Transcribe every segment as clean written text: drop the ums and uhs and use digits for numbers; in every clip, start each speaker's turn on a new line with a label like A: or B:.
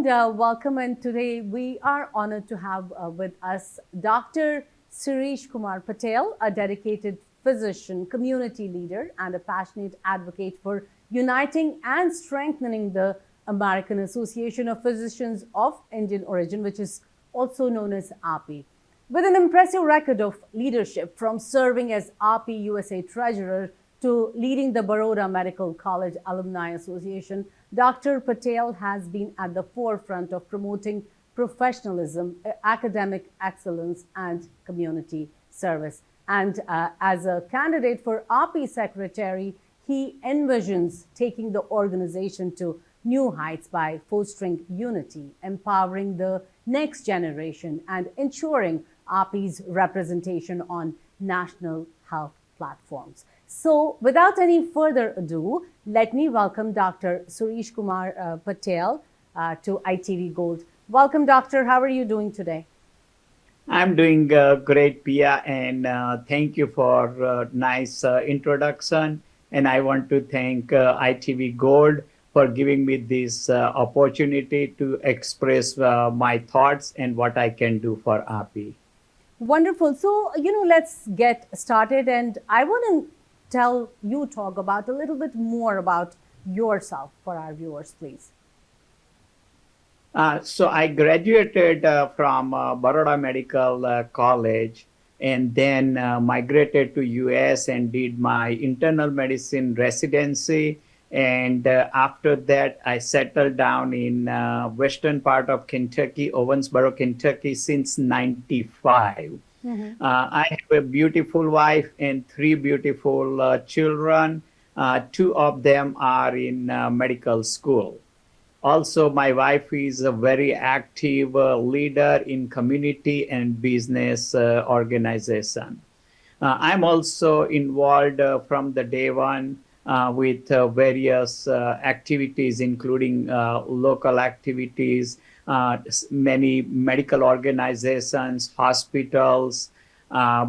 A: and welcome. And today we are honored to have with us Dr. Shirishkumar Patel, a dedicated physician, community leader, and a passionate advocate for uniting and strengthening the American Association of Physicians of Indian Origin, which is also known as AAPI. With an impressive record of leadership, from serving as AAPI USA Treasurer to leading the Baroda Medical College Alumni Association, Dr. Patel has been at the forefront of promoting professionalism, academic excellence, and community service. And as a candidate for AAPI Secretary, he envisions taking the organization to new heights by fostering unity, empowering the next generation, and ensuring AAPI's representation on national health platforms. So, without any further ado, let me welcome Dr. Shirishkumar Patel to ITV Gold. Welcome, Doctor. How are you doing today?
B: I'm doing great, Pia, and thank you for nice introduction. And I want to thank ITV Gold for giving me this opportunity to express my thoughts and what I can do for API.
A: Wonderful. So, let's get started. And I want to talk about a little bit more about yourself for our viewers, please.
B: So I graduated from Baroda Medical College and then migrated to US and did my internal medicine residency. And after that, I settled down in western part of Kentucky, Owensboro, Kentucky, since 95. I have a beautiful wife and three beautiful children. Two of them are in medical school. Also, my wife is a very active leader in community and business organization. I'm also involved from the day one with various activities, including local activities, many medical organizations, hospitals.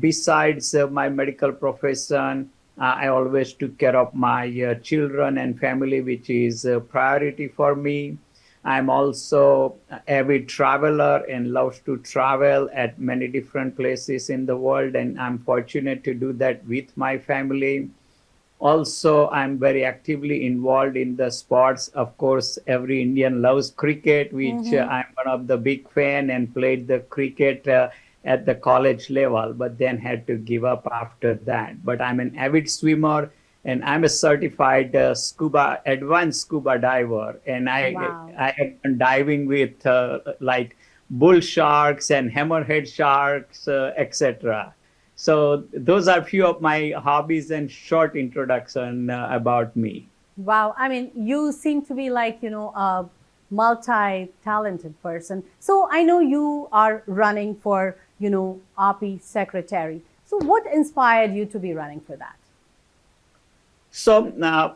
B: Besides my medical profession, I always took care of my children and family, which is a priority for me. I'm also an avid traveler and loves to travel at many different places in the world, and I'm fortunate to do that with my family. Also, I'm very actively involved in the sports. Of course, every Indian loves cricket, which I'm one of the big fan and played the cricket at the college level, but then had to give up after that. But I'm an avid swimmer and I'm a certified advanced scuba diver. And
A: Wow.
B: I have been diving with like bull sharks and hammerhead sharks, etc. So those are few of my hobbies and short introduction about me.
A: Wow. I mean, you seem to be like, a multi-talented person. So I know you are running for, AAPI secretary. So what inspired you to be running for that?
B: So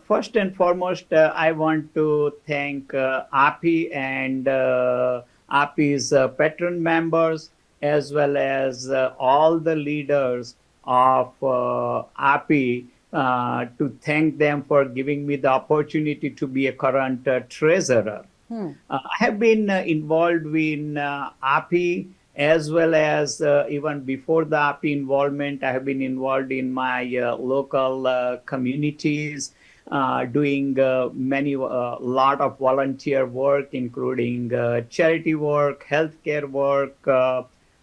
B: first and foremost, I want to thank API and API's patron members, as well as all the leaders of API, to thank them for giving me the opportunity to be a current treasurer. I have been involved in API, as well as even before the API involvement, I have been involved in my local communities, doing many lot of volunteer work, including charity work, healthcare work,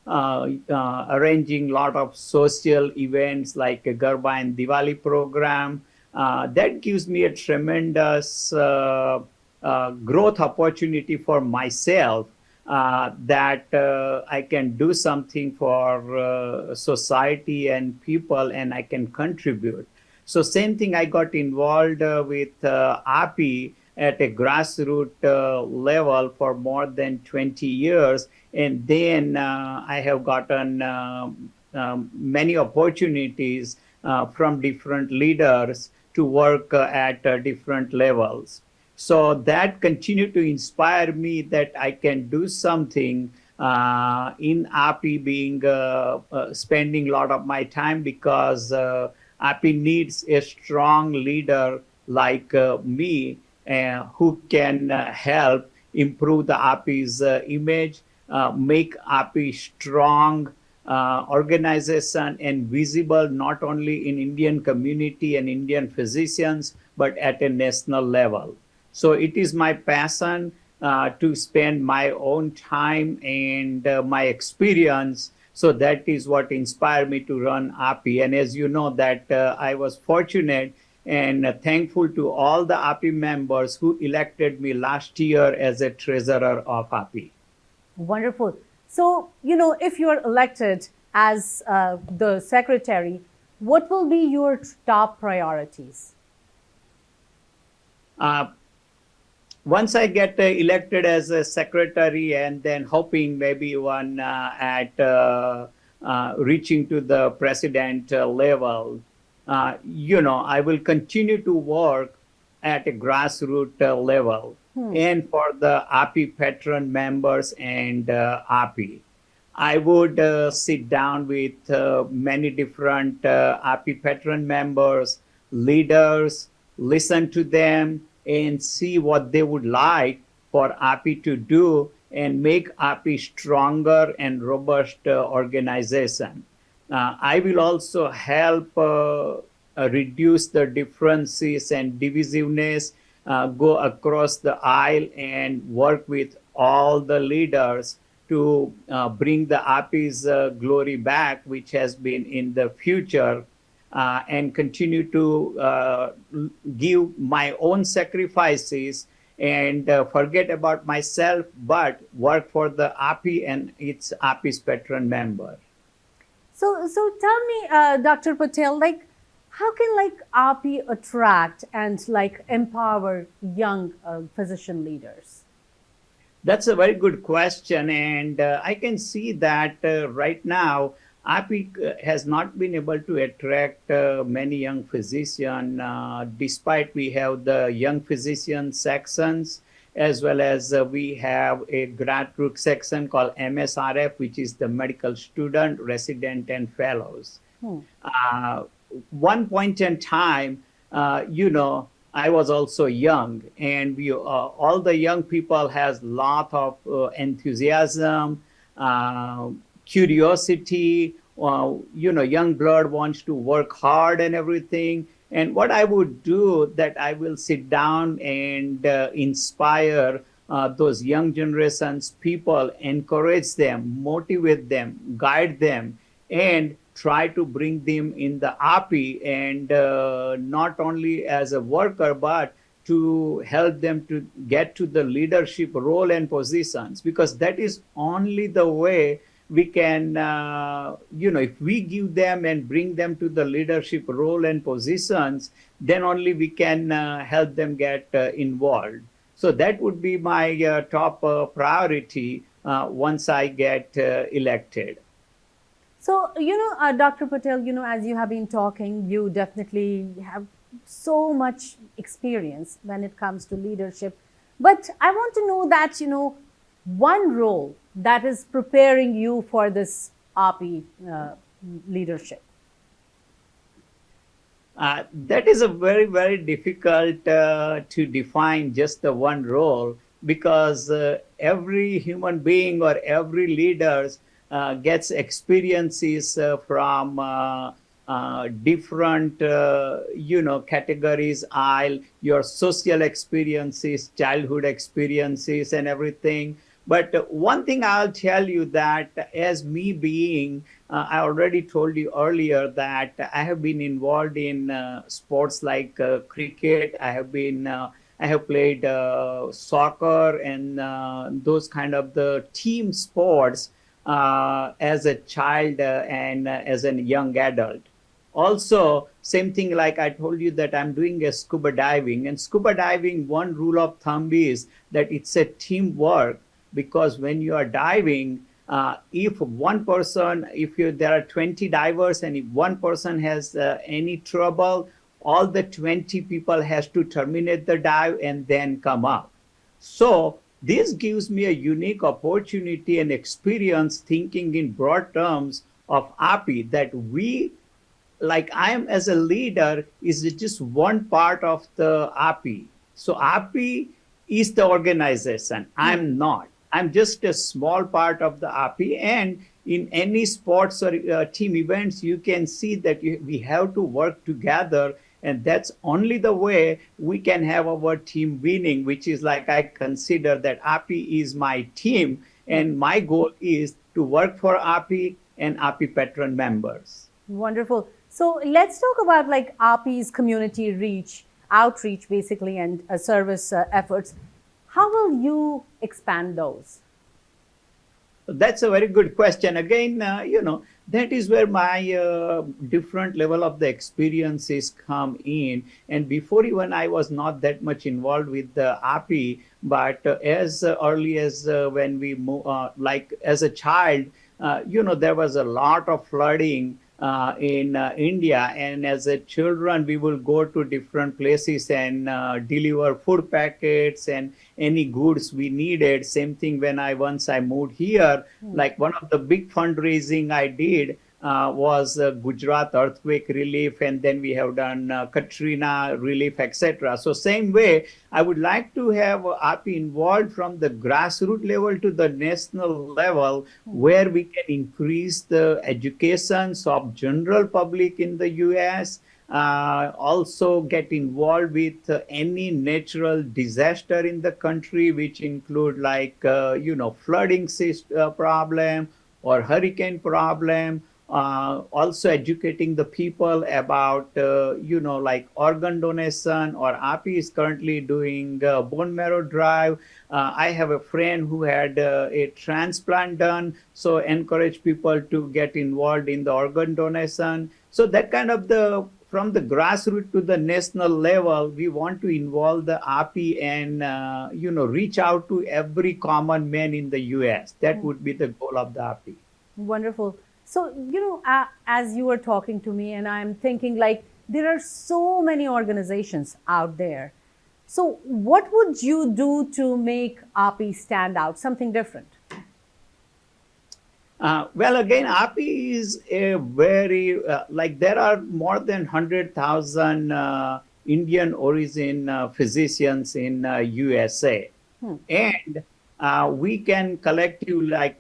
B: arranging a lot of social events like a Garba and Diwali program. That gives me a tremendous growth opportunity for myself, that I can do something for society and people, and I can contribute. So same thing, I got involved with API at a grassroots level for more than 20 years. And then I have gotten many opportunities from different leaders to work at different levels. So that continued to inspire me that I can do something in API, being spending a lot of my time, because API needs a strong leader like me who can help improve the AAPI's image, make AAPI strong organization and visible not only in Indian community and Indian physicians, but at a national level. So it is my passion to spend my own time and my experience. So that is what inspired me to run API. And as you know, that I was fortunate and thankful to all the API members who elected me last year as a treasurer of API.
A: Wonderful. So, if you are elected as the secretary, what will be your top priorities?
B: Uh, Once I get elected as a secretary, and then hoping maybe one at reaching to the president level, I will continue to work at a grassroots level and for the API patron members and API. I would sit down with many different API patron members, leaders, listen to them, and see what they would like for API to do and make API stronger and robust organization. I will also help reduce the differences and divisiveness, go across the aisle and work with all the leaders to bring the API's glory back, which has been in the future, and continue to give my own sacrifices and forget about myself, but work for the API and its API patron member.
A: So tell me, Dr. Patel, how can API attract and empower young physician leaders?
B: That's a very good question, and I can see that right now API has not been able to attract many young physicians, despite we have the young physician sections, as well as we have a graduate section called MSRF, which is the medical student, resident, and fellows. Uh, One point in time, I was also young, and we all the young people has lot of enthusiasm, uh, curiosity. Young blood wants to work hard and everything. And what I would do that I will sit down and inspire those young generations people, encourage them, motivate them, guide them, and try to bring them in the API, and not only as a worker, but to help them to get to the leadership role and positions, because that is only the way we can, if we give them and bring them to the leadership role and positions, then only we can help them get involved. So that would be my top priority once I get elected.
A: So, Dr. Patel, as you have been talking, you definitely have so much experience when it comes to leadership. But I want to know that, one role that is preparing you for this API leadership.
B: That is a very, very difficult to define just the one role, because every human being or every leader gets experiences from different, categories, your social experiences, childhood experiences, and everything. But one thing I'll tell you that as me being, I already told you earlier that I have been involved in sports like cricket. I have played soccer and those kind of the team sports as a child and as a young adult. Also, same thing like I told you that I'm doing a scuba diving. And scuba diving, one rule of thumb is that it's a teamwork, because when you are diving, if one person, there are 20 divers, and if one person has any trouble, all the 20 people has to terminate the dive and then come up. So this gives me a unique opportunity and experience thinking in broad terms of API, that we, like I am as a leader, is just one part of the API. So API is the organization. I'm not. I'm just a small part of the API. And in any sports or team events, you can see that we have to work together. And that's only the way we can have our team winning, which is like I consider that API is my team. And my goal is to work for API and API patron members.
A: Wonderful. So let's talk about like API's community reach, outreach basically, and service efforts. How will you expand those?
B: That's a very good question. Again, that is where my different level of the experiences come in. And before even I was not that much involved with the API, but as early as when we move, like as a child, there was a lot of flooding in India, and as a children, we will go to different places and deliver food packets and any goods we needed. Same thing when I moved here, like one of the big fundraising I did was Gujarat earthquake relief, and then we have done Katrina relief, etc. So same way, I would like to have API involved from the grassroots level to the national level, where we can increase the educations of general public in the U.S. Also get involved with any natural disaster in the country, which include like flooding problem or hurricane problem. Also educating the people about like organ donation, or API is currently doing bone marrow drive. I have a friend who had a transplant done, so encourage people to get involved in the organ donation. So that kind of the from the grassroots to the national level, we want to involve the API and reach out to every common man in the US. That would be the goal of the API.
A: Wonderful. So, as you were talking to me, and I'm thinking like there are so many organizations out there. So, what would you do to make API stand out, something different?
B: Well, again, API is a very, like there are more than 100,000 Indian origin physicians in USA. And we can collective, like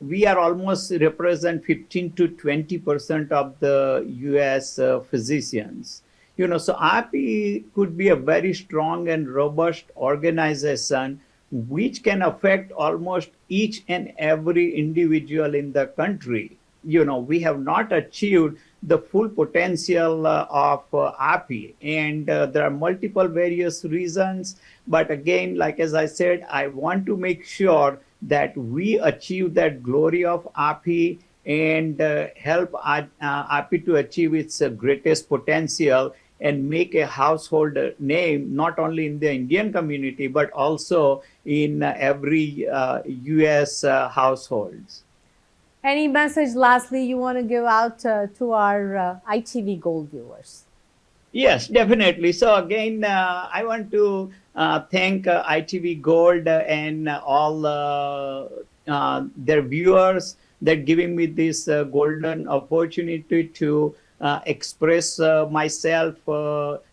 B: we are almost represent 15 to 20% of the US physicians. So API could be a very strong and robust organization which can affect almost each and every individual in the country. We have not achieved the full potential of API, and there are multiple various reasons. But again, like as I said, I want to make sure that we achieve that glory of API and help API to achieve its greatest potential and make a household name, not only in the Indian community, but also in every US households.
A: Any message lastly you want to give out to our ITV Gold viewers?
B: Yes, definitely. So again, I want to thank ITV Gold and all their viewers that giving me this golden opportunity to express myself,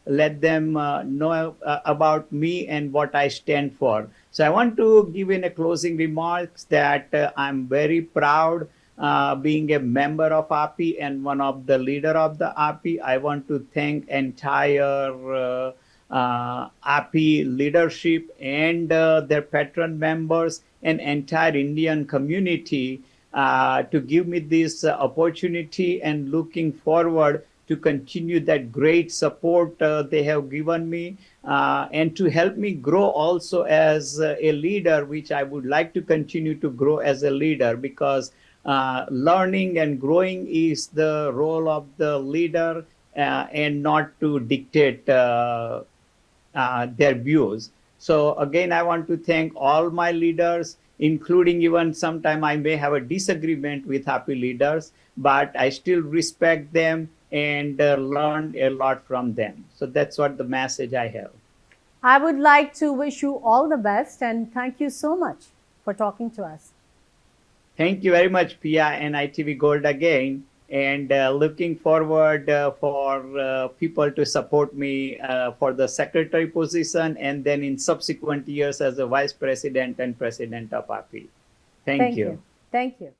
B: let them know about me and what I stand for. So I want to give in a closing remarks that I'm very proud being a member of API and one of the leader of the API. I want to thank entire API leadership and their patron members and entire Indian community to give me this opportunity, and looking forward to continue that great support they have given me and to help me grow also as a leader, which I would like to continue to grow as a leader, because learning and growing is the role of the leader and not to dictate their views. So again, I want to thank all my leaders, including even sometime I may have a disagreement with happy leaders, but I still respect them and learn a lot from them. So that's what the message I have.
A: I would like to wish you all the best and thank you so much for talking to us.
B: Thank you very much, Pia and ITV Gold again. and looking forward for people to support me for the secretary position and then in subsequent years as a vice president and president of AAPI. Thank
A: Thank
B: you.
A: you. Thank you.